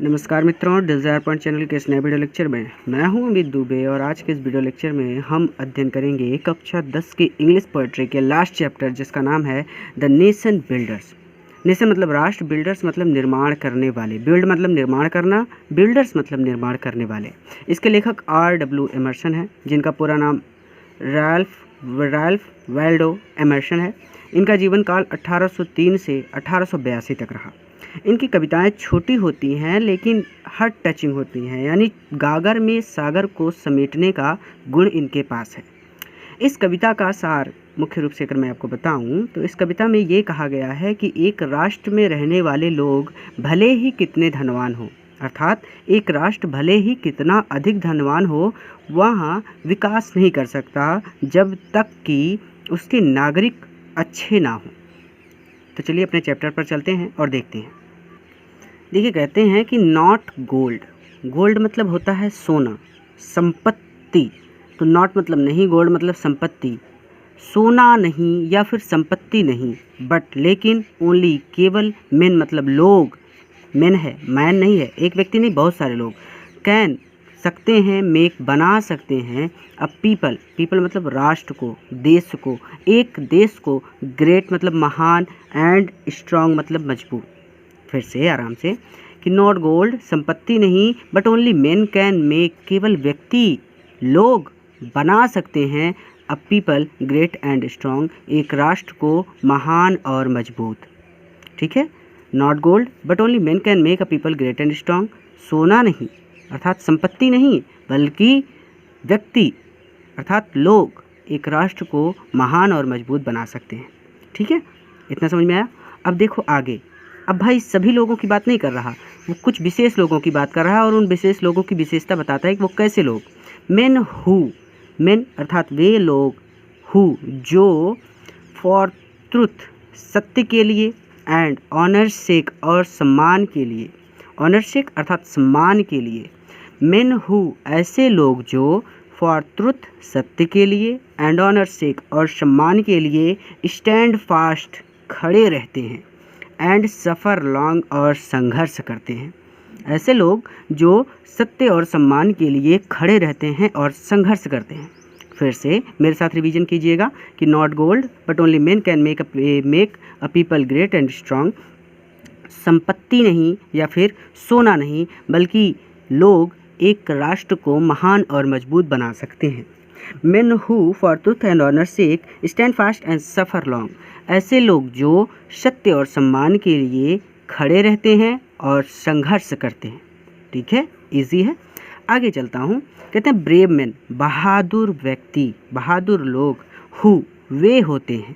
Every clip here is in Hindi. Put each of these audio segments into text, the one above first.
नमस्कार मित्रों, डिज़ायर पॉइंट चैनल के इस नए वीडियो लेक्चर में मैं हूं अमित दुबे और आज के इस वीडियो लेक्चर में हम अध्ययन करेंगे कक्षा 10 की इंग्लिश पोएट्री के लास्ट चैप्टर जिसका नाम है द नेशन बिल्डर्स। नेशन मतलब राष्ट्र, बिल्डर्स मतलब निर्माण करने वाले, बिल्ड मतलब निर्माण करना, बिल्डर्स मतलब निर्माण करने वाले। इसके लेखक R.W. एमर्सन है, जिनका पूरा नाम रैल्फ वाल्डो एमर्सन है। इनका जीवन काल 1803 से 1882 तक रहा। इनकी कविताएं छोटी होती हैं लेकिन हार्ट टचिंग होती हैं, यानी गागर में सागर को समेटने का गुण इनके पास है। इस कविता का सार मुख्य रूप से अगर मैं आपको बताऊं तो इस कविता में ये कहा गया है कि एक राष्ट्र में रहने वाले लोग भले ही कितने धनवान हो, अर्थात एक राष्ट्र भले ही कितना अधिक धनवान हो, वहाँ विकास नहीं कर सकता जब तक कि उसके नागरिक अच्छे ना हों। तो चलिए अपने चैप्टर पर चलते हैं और देखते हैं। देखिए, कहते हैं कि नॉट गोल्ड, गोल्ड मतलब होता है सोना, संपत्ति। तो नॉट मतलब नहीं, गोल्ड मतलब संपत्ति, सोना नहीं या फिर संपत्ति नहीं, बट लेकिन ओनली केवल मेन मतलब लोग, मेन है, मैन नहीं है, एक व्यक्ति नहीं, बहुत सारे लोग, कैन सकते हैं, मेक बना सकते हैं, अ पीपल, पीपल मतलब राष्ट्र को, देश को, एक देश को, ग्रेट मतलब महान, एंड स्ट्रॉन्ग मतलब मजबूत। फिर से आराम से कि नॉट गोल्ड संपत्ति नहीं, but only main can make, केवल व्यक्ति लोग बना सकते हैं, a people great and strong, एक राष्ट्र को महान और मजबूत। ठीक है, not gold but only main can make a people great and strong, सोना नहीं अर्थात संपत्ति नहीं, बल्कि व्यक्ति अर्थात लोग एक राष्ट्र को महान और मजबूत बना सकते हैं। ठीक है, इतना समझ में आया। अब देखो आगे, अब भाई सभी लोगों की बात नहीं कर रहा, वो कुछ विशेष लोगों की बात कर रहा है और उन विशेष लोगों की विशेषता बताता है कि वो कैसे लोग। मेन हु, मेन अर्थात वे लोग, हु जो, फॉर ट्रुथ सत्य के लिए, एंड ऑनर सेक और सम्मान के लिए, ऑनर सेक अर्थात सम्मान के लिए। मेन हु ऐसे लोग जो, फॉर ट्रुथ सत्य के लिए, एंड ऑनर सेक और सम्मान के लिए, स्टैंड फास्ट खड़े रहते हैं, एंड सफ़र लॉन्ग और संघर्ष करते हैं। ऐसे लोग जो सत्य और सम्मान के लिए खड़े रहते हैं और संघर्ष करते हैं। फिर से मेरे साथ रिवीजन कीजिएगा कि not gold but only main can make a people great and strong, संपत्ति नहीं या फिर सोना नहीं, बल्कि लोग एक राष्ट्र को महान और मजबूत बना सकते हैं। Men who for truth and honour sake stand fast and suffer long, ऐसे लोग जो सत्य और सम्मान के लिए खड़े रहते हैं और संघर्ष करते हैं। ठीक है, इजी है। आगे चलता हूँ, कहते हैं ब्रेव मैन, बहादुर व्यक्ति, बहादुर लोग, हु वे होते हैं,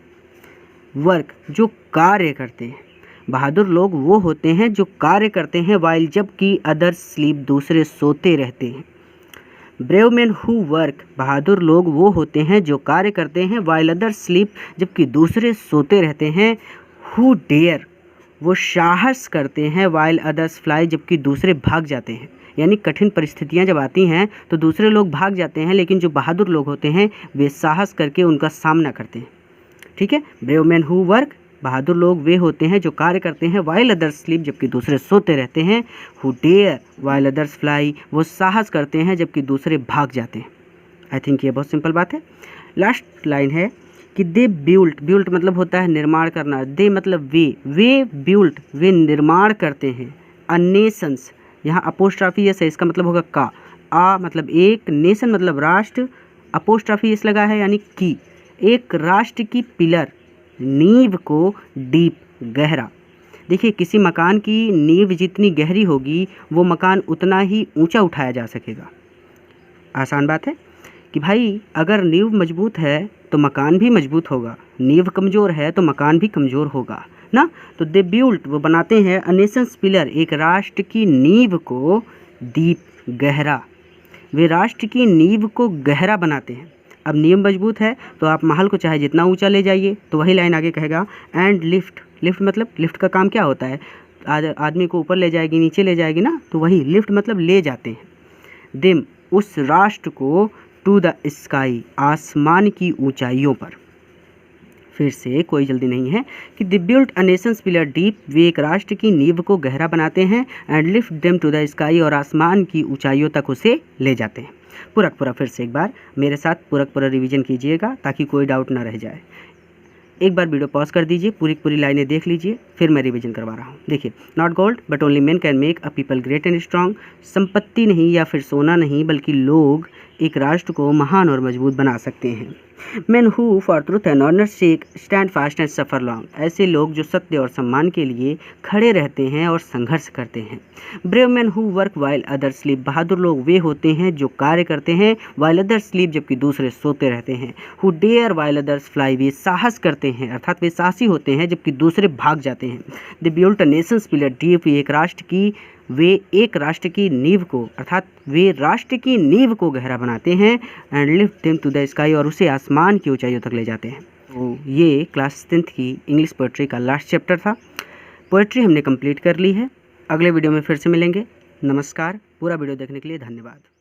वर्क जो कार्य करते हैं, बहादुर लोग वो होते हैं जो कार्य करते हैं, वाइल जबकि अदर्स स्लीप दूसरे सोते रहते हैं। ब्रेव मैन हु वर्क, बहादुर लोग वो होते हैं जो कार्य करते हैं, वाइल अदर्स स्लीप जबकि दूसरे सोते रहते हैं। हु डेयर वो साहस करते हैं, वाइल अदर्स फ्लाई जबकि दूसरे भाग जाते हैं। यानी कठिन परिस्थितियां जब आती हैं तो दूसरे लोग भाग जाते हैं, लेकिन जो बहादुर लोग होते हैं वे साहस करके उनका सामना करते हैं। ठीक है, ब्रेव मैन हु वर्क, बहादुर लोग वे होते हैं जो कार्य करते हैं, वाइल अदर्स स्लीप जबकि दूसरे सोते रहते हैं। Who dare while others fly, वो साहस करते हैं जबकि दूसरे भाग जाते हैं। आई थिंक ये बहुत सिंपल बात है। लास्ट लाइन है कि दे बिल्ट, बिल्ट मतलब होता है निर्माण करना, दे मतलब वे बिल्ट वे निर्माण करते हैं, अ नेशंस, यहाँ अपोस्ट्रॉफी एस है, इसका मतलब होगा का, आ मतलब एक, नेशन मतलब राष्ट्र, अपोस्ट्रॉफी एस लगा है यानी की, एक राष्ट्र की पिलर, नींव को डीप गहरा। देखिए, किसी मकान की नींव जितनी गहरी होगी वो मकान उतना ही ऊंचा उठाया जा सकेगा। आसान बात है कि भाई अगर नींव मजबूत है तो मकान भी मजबूत होगा, नींव कमज़ोर है तो मकान भी कमज़ोर होगा ना। तो दे बिल्ट वो बनाते हैं, अ नेशंस पिलर एक राष्ट्र की नींव को, डीप गहरा वे राष्ट्र की नींव को गहरा बनाते हैं। अब नींव मजबूत है तो आप महल को चाहे जितना ऊंचा ले जाइए, तो वही लाइन आगे कहेगा, एंड लिफ्ट, लिफ्ट मतलब लिफ्ट का काम क्या होता है, आदमी को ऊपर ले जाएगी नीचे ले जाएगी ना, तो वही लिफ्ट मतलब ले जाते हैं। देम उस राष्ट्र को, टू द स्काई आसमान की ऊंचाइयों पर। फिर से कोई जल्दी नहीं है कि they built a nation's pillar deep, वे एक राष्ट्र की नींव को गहरा बनाते हैं, and lift them to the sky, और आसमान की ऊंचाइयों तक उसे ले जाते हैं। पूरा फिर से एक बार मेरे साथ पूरा रिवीजन कीजिएगा ताकि कोई डाउट ना रह जाए। एक बार वीडियो पॉज कर दीजिए, पूरी लाइनें देख लीजिए, फिर मैं रिवीजन करवा रहा हूँ। देखिए, not gold but only man can make a people great and strong, संपत्ति नहीं या फिर सोना नहीं बल्कि लोग एक राष्ट्र को महान और मजबूत बना सकते हैं। Man who for truth and honour sake stand fast and suffer long, ऐसे लोग जो सत्य और सम्मान के लिए खड़े रहते हैं और संघर्ष करते हैं। Brave man who work while others sleep, बहादुर लोग वे होते हैं जो कार्य करते हैं वाइल अदर्स स्लीप, जबकि दूसरे सोते रहते हैं। Who dare while others fly, वे साहस करते हैं अर्थात वे साहसी होते हैं जबकि दूसरे भाग जाते हैं। The built a nation's pillar deep, वे एक राष्ट्र की नींव को अर्थात वे राष्ट्र की नींव को गहरा बनाते हैं, and lift them to the sky, और उसे आसमान की ऊंचाइयों तक ले जाते हैं। तो ये क्लास 10th की इंग्लिश पोएट्री का लास्ट चैप्टर था। पोएट्री हमने कंप्लीट कर ली है। अगले वीडियो में फिर से मिलेंगे। नमस्कार। पूरा वीडियो देखने के लिए धन्यवाद।